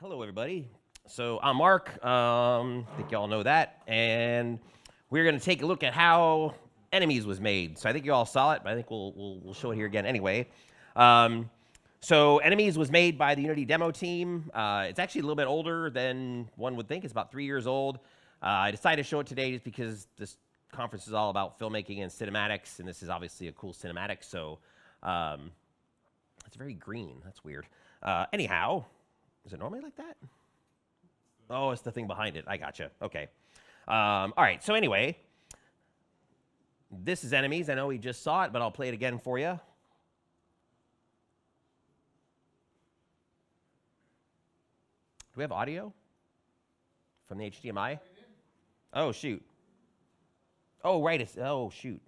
Hello, everybody. So I'm Mark. I think y'all know that. And we're going to take a look at how Enemies was made. So I think you all saw it, but I think we'll show it here again anyway. So Enemies was made by the Unity demo team. It's actually a little bit older than one would think. It's about 3 years old. I decided to show it today just because this conference is all about filmmaking and cinematics, and this is obviously a cool cinematic. So it's very green. That's weird. Anyhow, is it normally like that? Oh, it's the thing behind it. I gotcha. Okay. All right. So anyway, this is Enemies. I know we just saw it, but I'll play it again for you. Do we have audio from the HDMI? Oh, shoot. Oh, right. Oh, shoot.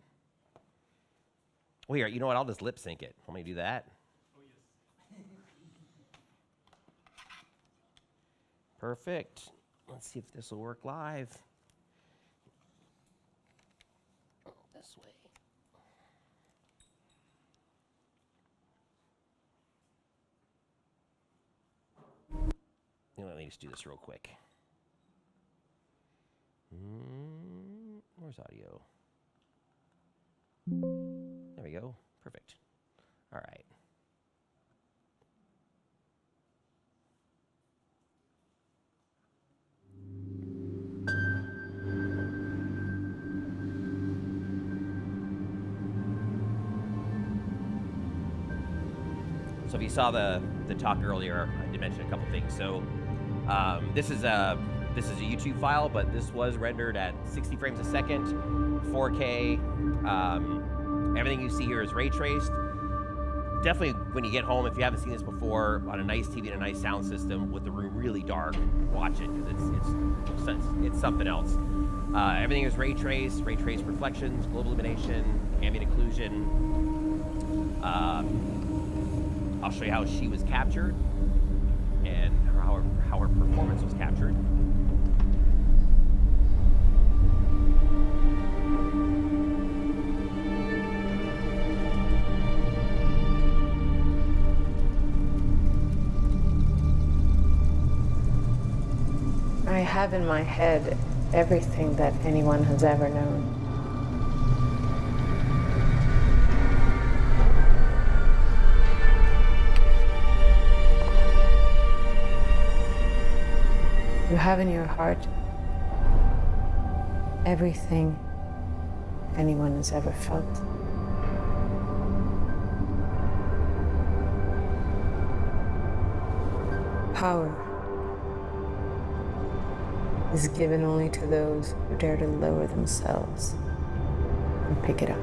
Well, here, you know what? I'll just lip sync it. Want me to do that? Perfect. Let's see if this will work live. Oh, this way. Let me just do this real quick. Where's audio? There we go. Perfect. All right. So if you saw the talk earlier, I did mention a couple things. So this is a YouTube file, but this was rendered at 60 frames a second, 4K. Everything you see here is ray traced. Definitely, when you get home, if you haven't seen this before, on a nice TV and a nice sound system with the room really dark, watch it because it's something else. Everything is ray traced reflections, global illumination, ambient occlusion. I'll show you how she was captured and how her performance was captured. I have in my head everything that anyone has ever known. You have in your heart everything anyone has ever felt. Power is given only to those who dare to lower themselves and pick it up.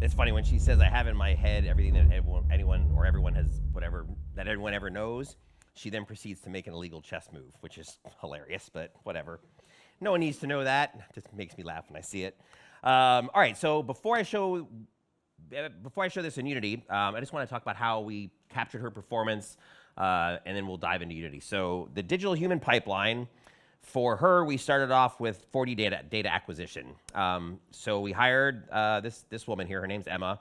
It's funny when she says, I have in my head everything that everyone has, whatever, that everyone ever knows. She then proceeds to make an illegal chess move, which is hilarious, but whatever. No one needs to know that. It just makes me laugh when I see it. All right, so before I show this in Unity, I just want to talk about how we captured her performance, and then we'll dive into Unity. So the digital human pipeline, for her, we started off with 40 data acquisition. So we hired this woman here. Her name's Emma.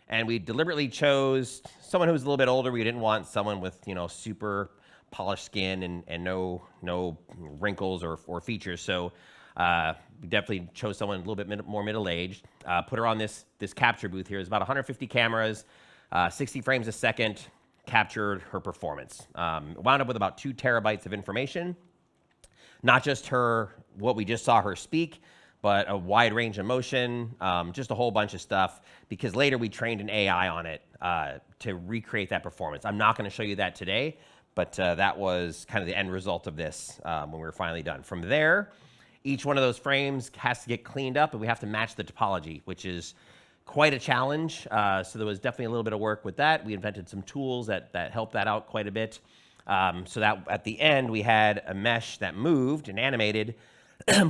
And we deliberately chose someone who was a little bit older. We didn't want someone with, super polished skin and no wrinkles or features. So we definitely chose someone a little bit more middle-aged. Put her on this capture booth here. It's about 150 cameras, 60 frames a second, captured her performance. Wound up with about 2 terabytes of information. Not just what we just saw her speak, but a wide range of motion, just a whole bunch of stuff, because later we trained an AI on it to recreate that performance. I'm not going to show you that today, but that was kind of the end result of this when we were finally done. From there, each one of those frames has to get cleaned up, and we have to match the topology, which is quite a challenge. So there was definitely a little bit of work with that. We invented some tools that helped that out quite a bit. So that at the end, we had a mesh that moved and animated,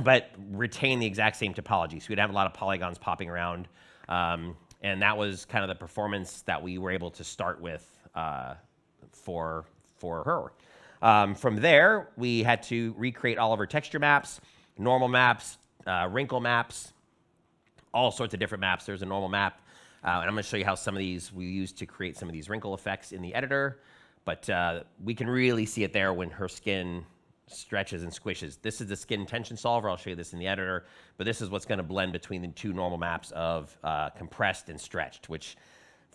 but retained the exact same topology. So we'd have a lot of polygons popping around. And that was kind of the performance that we were able to start with for her. From there, we had to recreate all of her texture maps, normal maps, wrinkle maps, all sorts of different maps. There's a normal map, and I'm going to show you how some of these we used to create some of these wrinkle effects in the editor. But we can really see it there when her skin stretches and squishes. This is the skin tension solver. I'll show you this in the editor. But this is what's going to blend between the two normal maps of compressed and stretched, which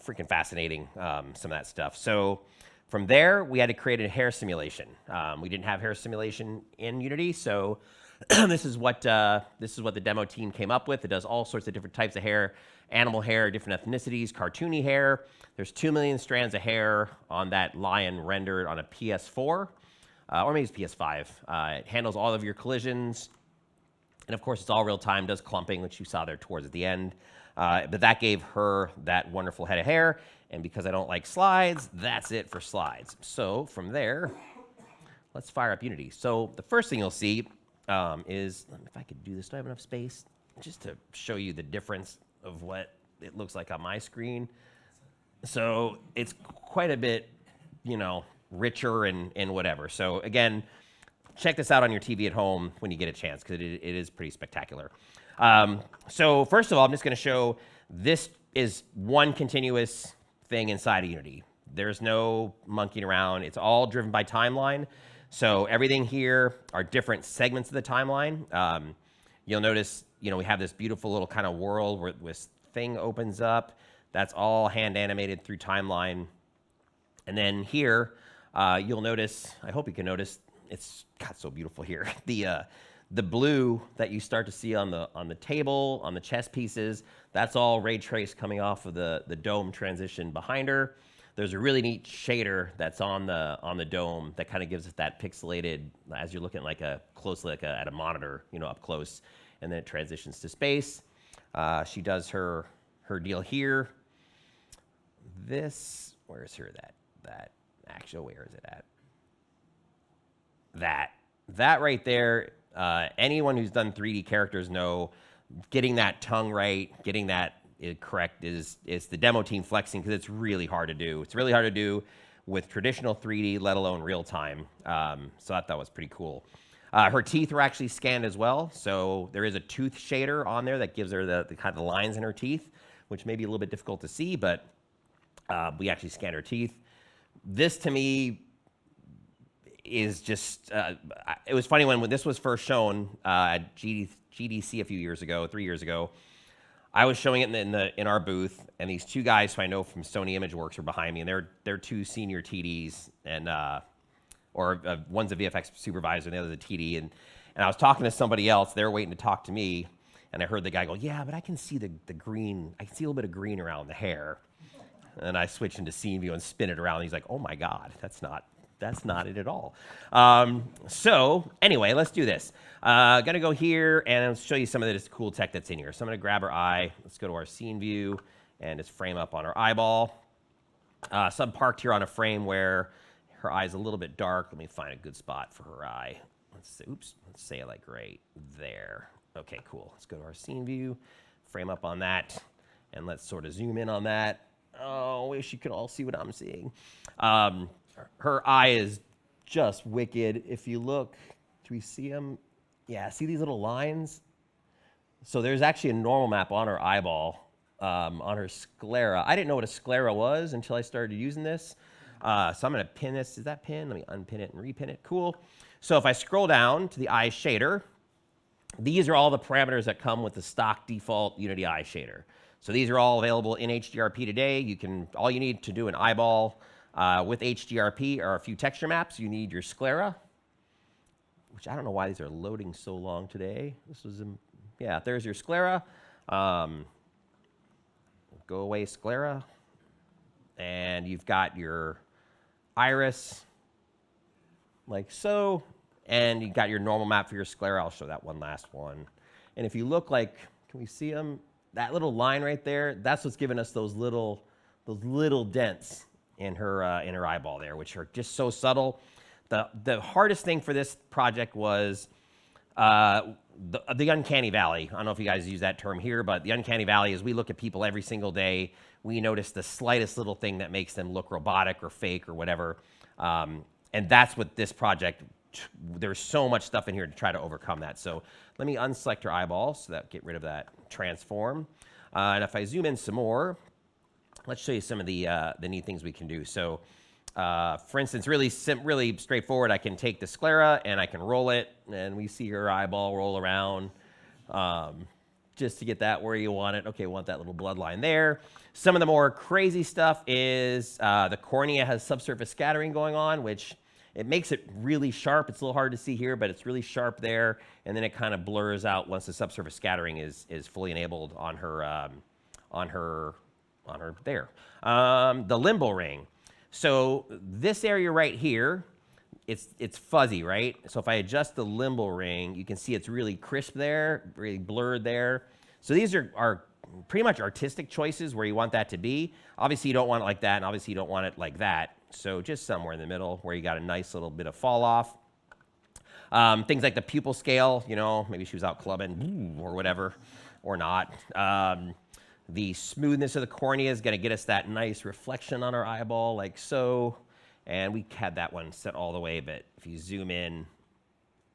freaking fascinating, some of that stuff. So from there, we had to create a hair simulation. We didn't have hair simulation in Unity, so this is what the demo team came up with. It does all sorts of different types of hair, animal hair, different ethnicities, cartoony hair. There's 2 million strands of hair on that lion rendered on a PS4, or maybe it's PS5. It handles all of your collisions, and of course it's all real time, does clumping, which you saw there towards the end. But that gave her that wonderful head of hair, and because I don't like slides, that's it for slides. So from there, let's fire up Unity. So the first thing you'll see is, if I could do this, do I have enough space? Just to show you the difference of what it looks like on my screen. So it's quite a bit, richer and whatever. So again, check this out on your TV at home when you get a chance, because it is pretty spectacular. So first of all, I'm just going to show this is one continuous thing inside of Unity. There's no monkeying around. It's all driven by timeline. So everything here are different segments of the timeline. You'll notice, we have this beautiful little kind of world where this thing opens up. That's all hand animated through timeline. And then here, you'll notice, I hope you can notice, it's so beautiful here. The blue that you start to see on the table, on the chess pieces, that's all ray trace coming off of the dome transition behind her. There's a really neat shader that's on the dome that kind of gives it that pixelated, as you're looking at a monitor, up close, and then it transitions to space. She does her deal here. This, where is her that actual, where is it at? That right there. Anyone who's done 3D characters know getting that tongue right, getting that correct is the demo team flexing, because it's really hard to do. It's really hard to do with traditional 3D, let alone real time. So I thought that was pretty cool. Her teeth were actually scanned as well. So there is a tooth shader on there that gives her the kind of lines in her teeth, which may be a little bit difficult to see, but we actually scanned her teeth. This to me is just, it was funny when this was first shown at GDC a few years ago, 3 years ago. I was showing it in our booth, and these two guys who I know from Sony ImageWorks were behind me, and they're two senior TDs, and one's a VFX supervisor and the other's a TD, and I was talking to somebody else. They were waiting to talk to me, and I heard the guy go, "Yeah, but I can see the green. I can see a little bit of green around the hair." And I switch into scene view and spin it around. And he's like, "Oh my God, that's not it at all." So anyway, let's do this. Gonna go here and I'll show you some of this cool tech that's in here. So I'm gonna grab her eye. Let's go to our scene view and just frame up on her eyeball. So I'm parked here on a frame where her eye's a little bit dark. Let me find a good spot for her eye. Let's say like right there. Okay, cool. Let's go to our scene view, frame up on that, and let's sort of zoom in on that. Oh, I wish you could all see what I'm seeing. Her eye is just wicked. If you look, do we see them? Yeah, see these little lines? So there's actually a normal map on her eyeball, on her sclera. I didn't know what a sclera was until I started using this. So I'm going to pin this. Is that pin? Let me unpin it and repin it. Cool. So if I scroll down to the eye shader, these are all the parameters that come with the stock default Unity eye shader. So these are all available in HDRP today. All you need to do an eyeball with HDRP are a few texture maps. You need your sclera, which I don't know why these are loading so long today. There's your sclera. Go away sclera. And you've got your iris, like so. And you've got your normal map for your sclera. I'll show that one last one. And if you look can we see them? That little line right there, that's what's giving us those little dents in her eyeball there, which are just so subtle. The hardest thing for this project was The uncanny valley. I don't know if you guys use that term here, but the uncanny valley is we look at people every single day. We notice the slightest little thing that makes them look robotic or fake or whatever. And that's what this project, there's so much stuff in here to try to overcome that. So let me unselect her eyeball so that get rid of that transform. And if I zoom in some more, let's show you some of the neat things we can do. So for instance, really straightforward, I can take the sclera and I can roll it, and we see her eyeball roll around just to get that where you want it. Okay, want that little bloodline there. Some of the more crazy stuff is the cornea has subsurface scattering going on, which it makes it really sharp. It's a little hard to see here, but it's really sharp there, and then it kind of blurs out once the subsurface scattering is fully enabled on her there. The limbo ring. So this area right here, it's fuzzy, right? So if I adjust the limbo ring, you can see it's really crisp there, really blurred there. So these are pretty much artistic choices where you want that to be. Obviously you don't want it like that, and obviously you don't want it like that. So just somewhere in the middle where you got a nice little bit of fall off. Things like the pupil scale, you know, maybe she was out clubbing or whatever, or not. The smoothness of the cornea is going to get us that nice reflection on our eyeball, like so. And we had that one set all the way, but if you zoom in,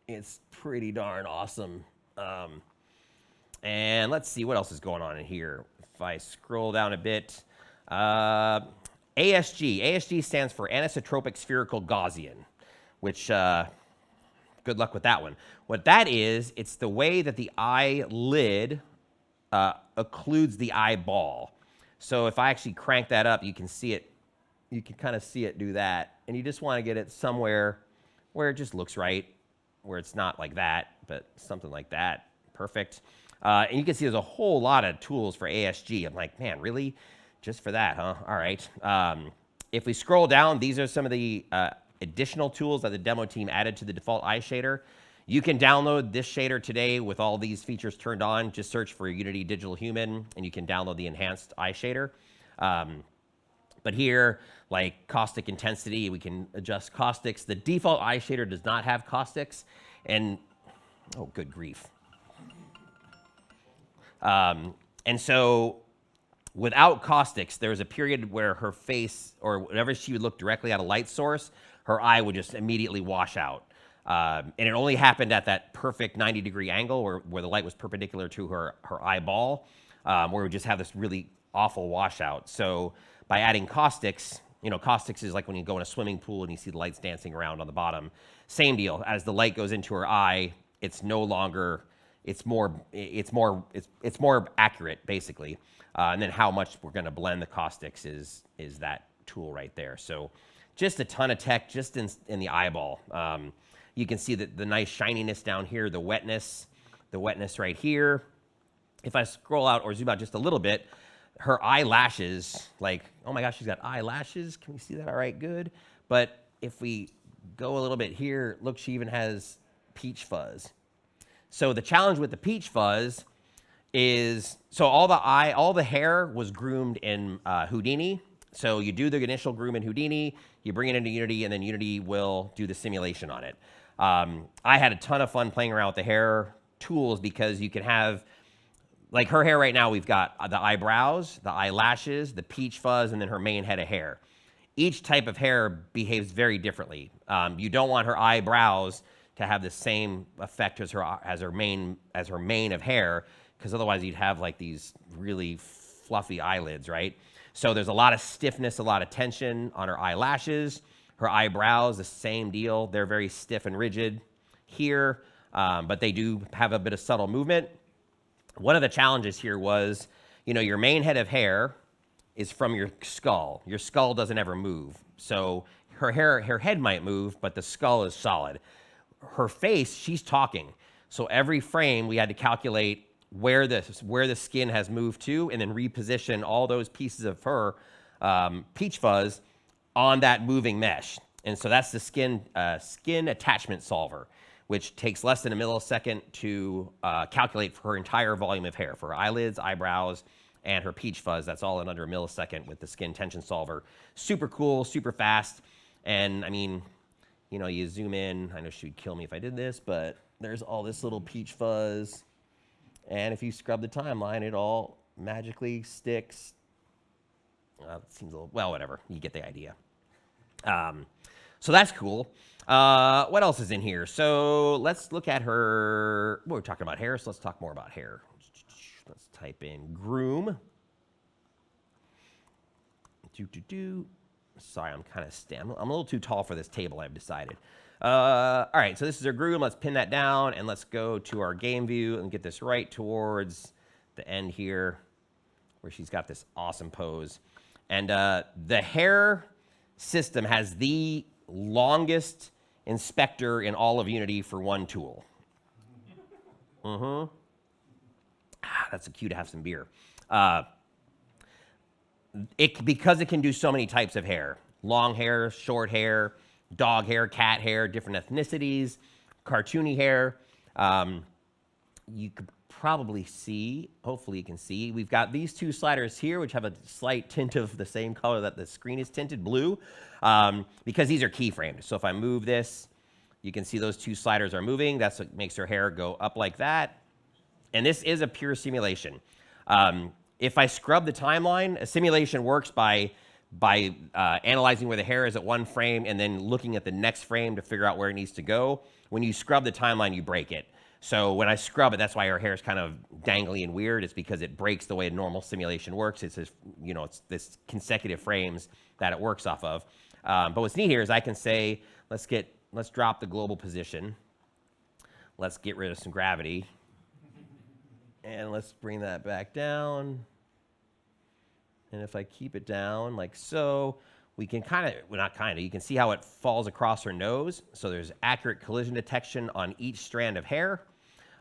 it's pretty darn awesome. And let's see what else is going on in here. If I scroll down a bit, ASG. ASG stands for anisotropic spherical Gaussian, which good luck with that one. What that is, it's the way that the eyelid occludes the eyeball. So if I actually crank that up, you can see it. You can kind of see it do that. And you just want to get it somewhere where it just looks right, where it's not like that, but something like that. Perfect. And you can see there's a whole lot of tools for ASG. I'm like, man, really? Just for that, huh? All right. If we scroll down, these are some of the additional tools that the demo team added to the default eye shader. You can download this shader today with all these features turned on. Just search for Unity Digital Human, and you can download the enhanced eye shader. But here, like caustic intensity, we can adjust caustics. The default eye shader does not have caustics, and oh, good grief. And so without caustics, there was a period where her face, or whenever she would look directly at a light source, her eye would just immediately wash out. And it only happened at that perfect 90-degree angle where the light was perpendicular to her eyeball, where we just have this really awful washout. So by adding caustics, you know, caustics is like when you go in a swimming pool and you see the lights dancing around on the bottom. Same deal. As the light goes into her eye, it's no longer, it's more accurate, basically. And then how much we're going to blend the caustics is that tool right there. So just a ton of tech just in the eyeball. You can see that the nice shininess down here, the wetness right here. If I scroll out or zoom out just a little bit, her eyelashes, like, oh my gosh, she's got eyelashes. Can we see that all right? Good. But if we go a little bit here, look, she even has peach fuzz. So the challenge with the peach fuzz is, so all the hair was groomed in Houdini. So you do the initial groom in Houdini, you bring it into Unity, and then Unity will do the simulation on it. I had a ton of fun playing around with the hair tools because you can have, like her hair right now, we've got the eyebrows, the eyelashes, the peach fuzz, and then her main head of hair. Each type of hair behaves very differently. You don't want her eyebrows to have the same effect as her main of hair, because otherwise you'd have like these really fluffy eyelids, right? So there's a lot of stiffness, a lot of tension on her eyelashes. Her eyebrows, the same deal. They're very stiff and rigid here, but they do have a bit of subtle movement. One of the challenges here was, you know, your main head of hair is from your skull. Your skull doesn't ever move. So her head might move, but the skull is solid. Her face, she's talking. So every frame we had to calculate where the skin has moved to, and then reposition all those pieces of her peach fuzz on that moving mesh. And so that's the skin attachment solver, which takes less than a millisecond to calculate for her entire volume of hair, for her eyelids, eyebrows, and her peach fuzz. That's all in under a millisecond with the skin tension solver. Super cool, super fast. And I mean, you know, you zoom in. I know she would kill me if I did this, but there's all this little peach fuzz. And if you scrub the timeline, it all magically sticks. It seems a little, well, whatever. You get the idea. So that's cool. What else is in here? So let's look at her. Well, we're talking about hair, so let's talk more about hair. Let's type in groom. Sorry, I'm kind of I'm a little too tall for this table, I've decided. All right, so this is our groom. Let's pin that down, and let's go to our game view and get this right towards the end here, where she's got this awesome pose. And the hair system has the longest inspector in all of Unity for one tool. That's a cue to have some beer. Because it can do so many types of hair. Long hair, short hair, dog hair, cat hair, different ethnicities, cartoony hair. You could probably see, hopefully you can see, we've got these two sliders here, which have a slight tint of the same color that the screen is tinted, blue, because these are keyframed. So if I move this, you can see those two sliders are moving. That's what makes her hair go up like that. And this is a pure simulation. If I scrub the timeline, a simulation works by analyzing where the hair is at one frame and then looking at the next frame to figure out where it needs to go. When you scrub the timeline, you break it. So when I scrub it, that's why her hair is kind of dangly and weird. It's because it breaks the way a normal simulation works. It's this, it's this consecutive frames that it works off of. But what's neat here is I can say, let's drop the global position. Let's get rid of some gravity. And let's bring that back down. And if I keep it down like so, we can you can see how it falls across her nose. So there's accurate collision detection on each strand of hair.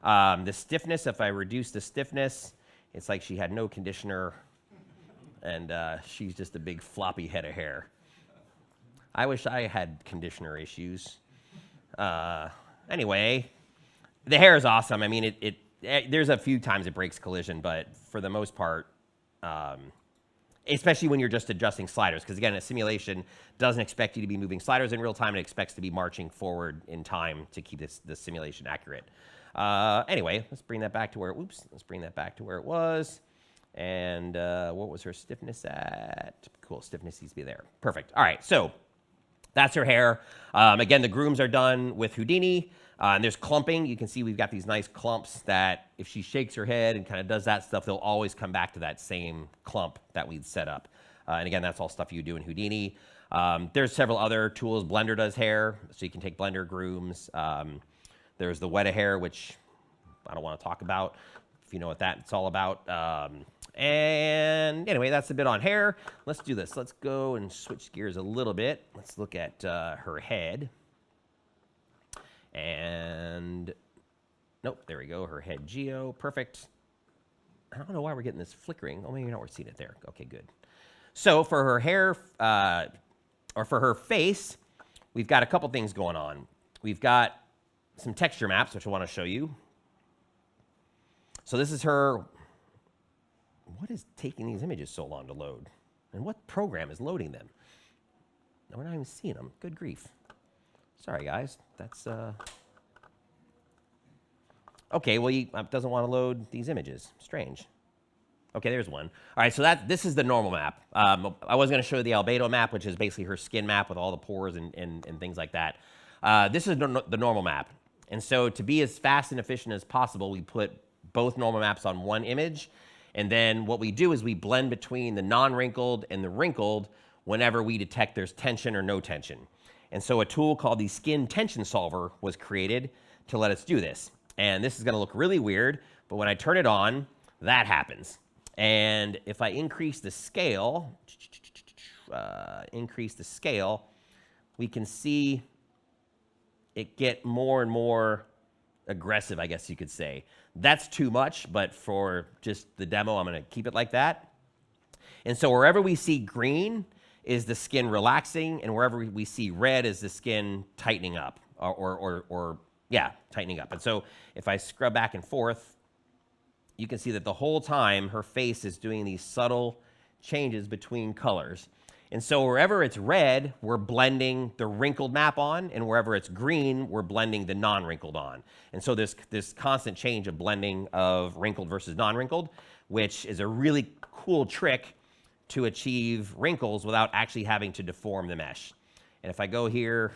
The stiffness, if I reduce the stiffness, it's like she had no conditioner and she's just a big floppy head of hair. I wish I had conditioner issues. Anyway, the hair is awesome. I mean, there's a few times it breaks collision, but for the most part, especially when you're just adjusting sliders, because again, a simulation doesn't expect you to be moving sliders in real time. It expects to be marching forward in time to keep the simulation accurate. Anyway, let's bring that back to where, let's bring that back to where it was. And what was her stiffness at? Cool, stiffness needs to be there. Perfect. All right, so that's her hair. Again, the grooms are done with Houdini. And there's clumping. You can see we've got these nice clumps that if she shakes her head and kind of does that stuff, they'll always come back to that same clump that we'd set up. And again, that's all stuff you do in Houdini. There's several other tools. Blender does hair, so you can take Blender grooms. There's the weta hair, which I don't want to talk about, if you know what that's all about. And anyway, that's a bit on hair. Let's do this. Let's go and switch gears a little bit. Let's look at her head. And nope, there we go. Her head geo, perfect. I don't know why we're getting this flickering. Oh, maybe not. We're seeing it there. Okay, good. So for her hair, or for her face, we've got a couple things going on. We've got some texture maps, which I want to show you. So this is her. What is taking these images so long to load? And what program is loading them? No, we're not even seeing them. Good grief. Sorry, guys. That's okay. Well, it doesn't want to load these images. Strange. Okay, there's one. All right, so this is the normal map. I was going to show you the albedo map, which is basically her skin map with all the pores and things like that. This is the normal map. And so to be as fast and efficient as possible, we put both normal maps on one image. And then what we do is we blend between the non-wrinkled and the wrinkled whenever we detect there's tension or no tension. And so a tool called the Skin Tension Solver was created to let us do this. And this is going to look really weird, but when I turn it on, that happens. And if I increase the scale, we can see it get more and more aggressive, I guess you could say. That's too much, but for just the demo, I'm going to keep it like that. And so wherever we see green is the skin relaxing, and wherever we see red is the skin tightening up, tightening up. And so if I scrub back and forth, you can see that the whole time her face is doing these subtle changes between colors. And so wherever it's red, we're blending the wrinkled map on, and wherever it's green, we're blending the non-wrinkled on. And so this constant change of blending of wrinkled versus non-wrinkled, which is a really cool trick to achieve wrinkles without actually having to deform the mesh. And if I go here,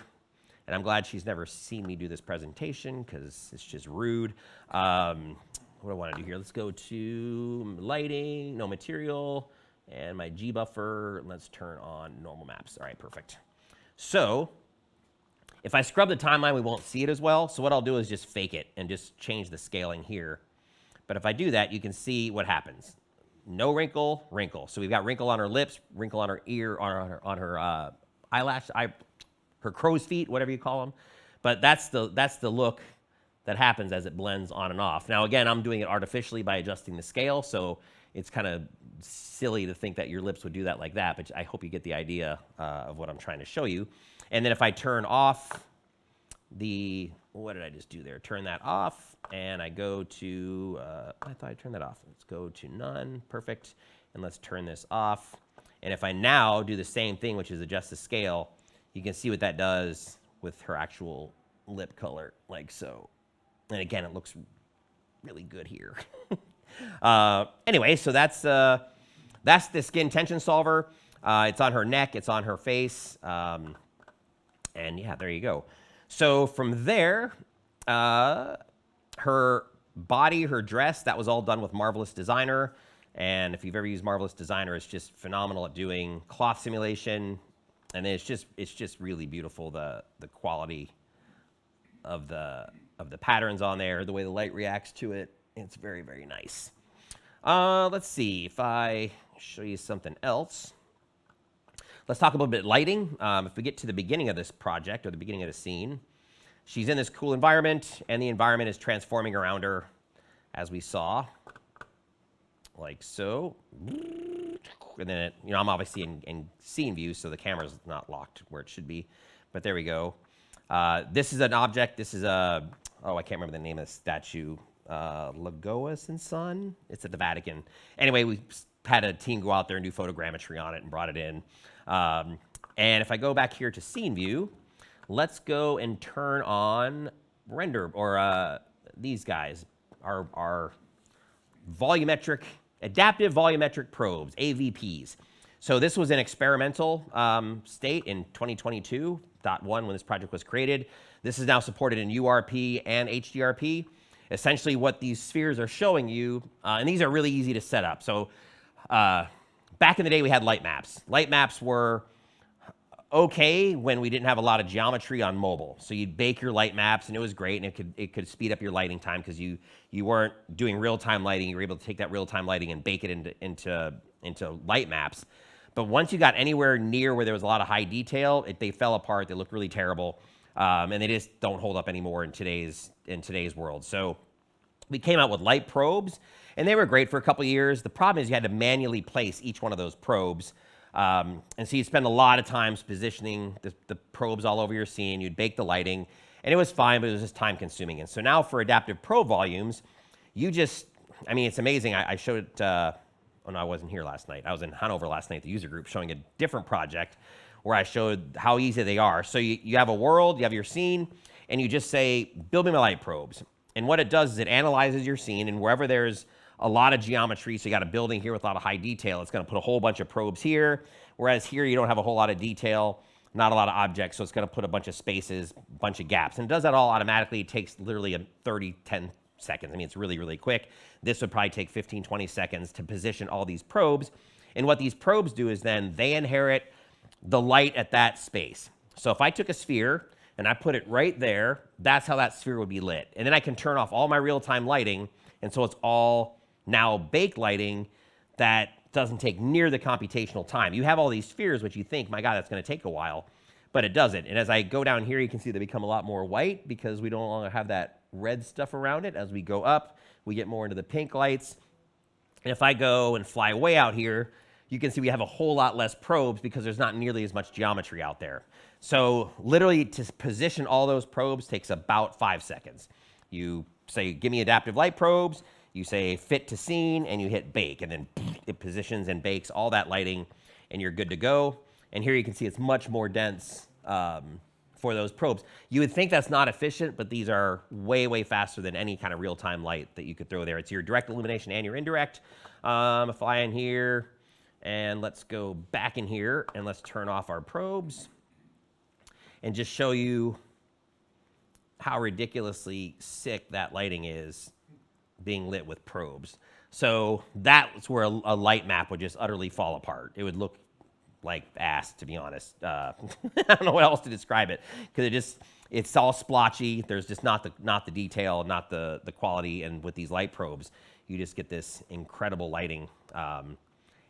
and I'm glad she's never seen me do this presentation because it's just rude. What do I want to do here? Let's go to lighting, no material, and my G buffer. Let's turn on normal maps. All right, perfect. So if I scrub the timeline, we won't see it as well. So what I'll do is just fake it and just change the scaling here. But if I do that, you can see what happens. No wrinkle, wrinkle. So we've got wrinkle on her lips, wrinkle on her ear, on her eyelash, her crow's feet, whatever you call them. But that's the look that happens as it blends on and off. Now, again, I'm doing it artificially by adjusting the scale, so it's kind of silly to think that your lips would do that like that, but I hope you get the idea of what I'm trying to show you. And then if I turn off what did I just do there? Turn that off, and I go to, I thought I turned that off. Let's go to none, perfect, and let's turn this off. And if I now do the same thing, which is adjust the scale, you can see what that does with her actual lip color, like so. And again, it looks really good here. Anyway, so that's the skin tension solver. It's on her neck, it's on her face, and yeah, there you go. So from there, her body, her dress, that was all done with Marvelous Designer. And if you've ever used Marvelous Designer, it's just phenomenal at doing cloth simulation. And it's just really beautiful, the quality of the patterns on there, the way the light reacts to it. It's very, very nice. Let's see if I show you something else. Let's talk a little bit lighting. If we get to the beginning of this project or the beginning of the scene, she's in this cool environment, and the environment is transforming around her, as we saw, like so. And then, I'm obviously in scene view, so the camera's not locked where it should be. But there we go. This is an object. This is I can't remember the name of the statue. Lagoas and Son. It's at the Vatican. Anyway, we had a team go out there and do photogrammetry on it and brought it in. And if I go back here to scene view, let's go and turn on render, or these guys, our volumetric, adaptive volumetric probes, AVPs. So this was an experimental state in 2022.1 when this project was created. This is now supported in URP and HDRP. Essentially what these spheres are showing you, and these are really easy to set up. So back in the day, we had light maps. Light maps were okay when we didn't have a lot of geometry on mobile. So you'd bake your light maps, and it was great, and it could speed up your lighting time because you weren't doing real-time lighting. You were able to take that real-time lighting and bake it into light maps. But once you got anywhere near where there was a lot of high detail, they fell apart. They looked really terrible, and they just don't hold up anymore in today's world. So we came out with light probes, and they were great for a couple years. The problem is you had to manually place each one of those probes. And so you'd spend a lot of times positioning the probes all over your scene. You'd bake the lighting, and it was fine, but it was just time consuming. And so now for adaptive probe volumes, it's amazing. I showed it, oh no, I wasn't here last night. I was in Hanover last night at the user group showing a different project where I showed how easy they are. So you have a world, you have your scene, and you just say, build me my light probes. And what it does is it analyzes your scene, and wherever there's a lot of geometry, so you got a building here with a lot of high detail, it's going to put a whole bunch of probes here, whereas here you don't have a whole lot of detail, not a lot of objects, so it's going to put a bunch of spaces, a bunch of gaps. And it does that all automatically. It takes literally 10 seconds. It's really, really quick. This would probably take 15, 20 seconds to position all these probes. And what these probes do is then they inherit the light at that space. So if I took a sphere and I put it right there, that's how that sphere would be lit. And then I can turn off all my real-time lighting, and so it's all now baked lighting that doesn't take near the computational time. You have all these spheres, which you think, my God, that's going to take a while, but it doesn't. And as I go down here, you can see they become a lot more white because we don't longer have that red stuff around it. As we go up, we get more into the pink lights. And if I go and fly way out here, you can see we have a whole lot less probes because there's not nearly as much geometry out there. So literally to position all those probes takes about 5 seconds. You say, give me adaptive light probes, you say fit to scene, and you hit bake, and then it positions and bakes all that lighting, and you're good to go. And here you can see it's much more dense for those probes. You would think that's not efficient, but these are way, way faster than any kind of real-time light that you could throw there. It's your direct illumination and your indirect. Fly in here, and let's go back in here, and let's turn off our probes and just show you how ridiculously sick that lighting is being lit with probes. So that's where a light map would just utterly fall apart. It would look like ass, to be honest. I don't know what else to describe it, because it's all splotchy. There's just not the detail, not the quality. And with these light probes, you just get this incredible lighting. And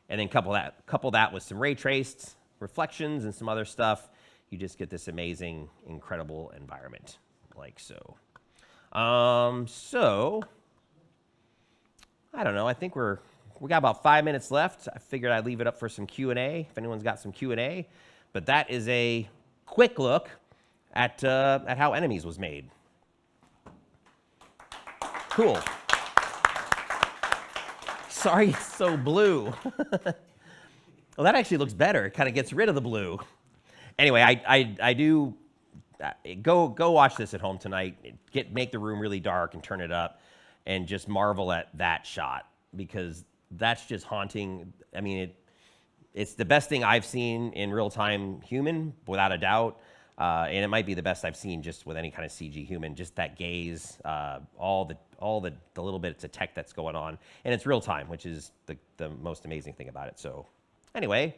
then couple that with some ray traced reflections and some other stuff, you just get this amazing, incredible environment, like so. So I don't know. I think we got about 5 minutes left. I figured I'd leave it up for some Q&A, if anyone's got some Q&A. But that is a quick look at how Enemies was made. Cool. Sorry it's so blue. Well, that actually looks better. It kind of gets rid of the blue. Anyway, I do go watch this at home tonight. Make the room really dark and turn it up, and just marvel at that shot, because that's just haunting. I mean, it's the best thing I've seen in real-time human, without a doubt. And it might be the best I've seen just with any kind of CG human. Just that gaze, all the little bits of tech that's going on, and it's real-time, which is the most amazing thing about it. So, anyway,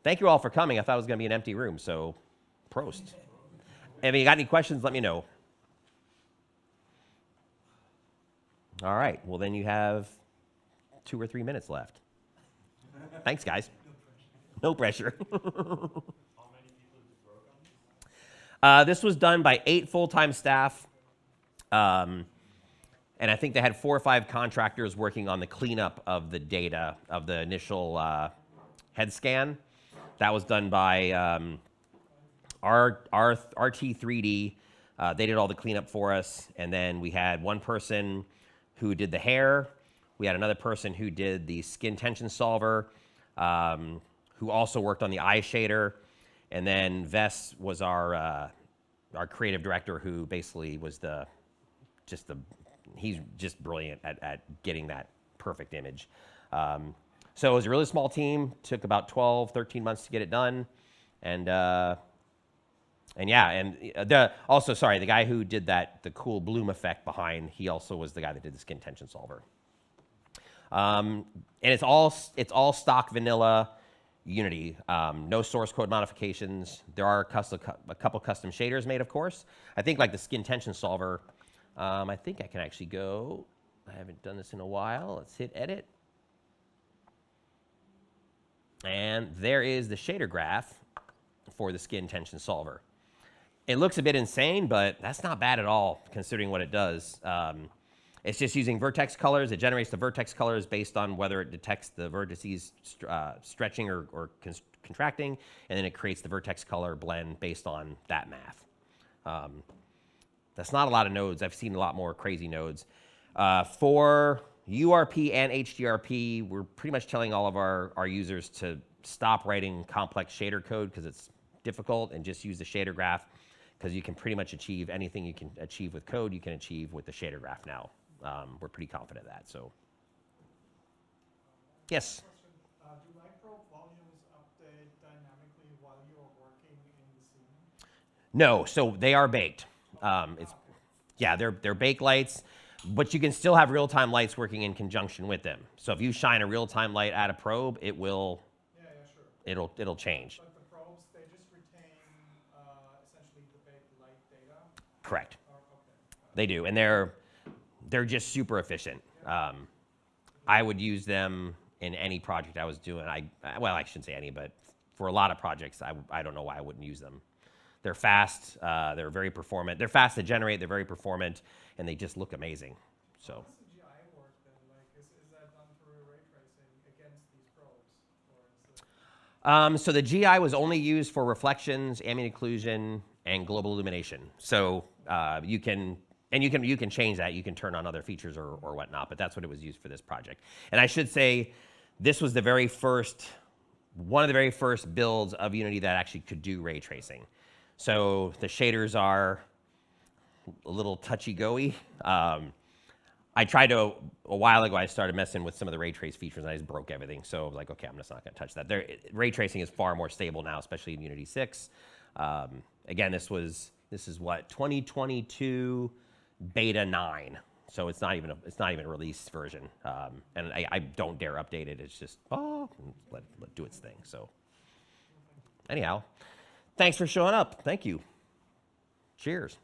thank you all for coming. I thought it was going to be an empty room, so prost. If you got any questions, let me know. All right. Well, then you have 2 or 3 minutes left. Thanks, guys. No pressure. How many people did work on this? This was done by 8 full-time staff. And I think they had 4 or 5 contractors working on the cleanup of the data of the initial head scan. That was done by RT3D. They did all the cleanup for us. And then we had one person who did the hair. We had another person who did the skin tension solver, who also worked on the eye shader. And then Vess was our creative director, who basically was he's just brilliant at getting that perfect image. So it was a really small team, took about 12, 13 months to get it done. And yeah, and the guy who did the cool bloom effect behind, he also was the guy that did the skin tension solver. And it's all stock vanilla Unity, no source code modifications. There are a couple custom shaders made, of course. I think like the skin tension solver, I think I can actually go, I haven't done this in a while. Let's hit edit. And there is the shader graph for the skin tension solver. It looks a bit insane, but that's not bad at all, considering what it does. It's just using vertex colors. It generates the vertex colors based on whether it detects the vertices stretching or contracting, and then it creates the vertex color blend based on that math. That's not a lot of nodes. I've seen a lot more crazy nodes. For URP and HDRP, we're pretty much telling all of our users to stop writing complex shader code because it's difficult, and just use the shader graph, because you can pretty much achieve anything you can achieve with code, you can achieve with the shader graph now. We're pretty confident of that. So, yes? Do micro volumes update dynamically while you are working in the scene? No, so they are baked. They're baked lights, but you can still have real-time lights working in conjunction with them. So if you shine a real-time light at a probe, it will. Yeah, sure. It'll change. But the probes, they just retain essentially the baked light data. Correct. Oh, okay. They do, and they're just super efficient. I would use them in any project I was doing. I shouldn't say any, but for a lot of projects, I don't know why I wouldn't use them. They're fast. They're very performant. They're fast to generate. They're very performant, and they just look amazing. So. How does the GI work then? Like, is that done through ray tracing against these probes, or is it? So the GI was only used for reflections, ambient occlusion, and global illumination. So you can change that. You can turn on other features or whatnot, but that's what it was used for this project. And I should say, this was the very first one of the very first builds of Unity that actually could do ray tracing. So the shaders are a little touchy-go-y. I tried to, a while ago, I started messing with some of the ray trace features and I just broke everything. So I was like, okay, I'm just not gonna touch that. Ray tracing is far more stable now, especially in Unity 6. Again, this is what, 2022 beta 9. So it's not even a released version. And I don't dare update it. It's just, let it do its thing. So anyhow, thanks for showing up. Thank you. Cheers.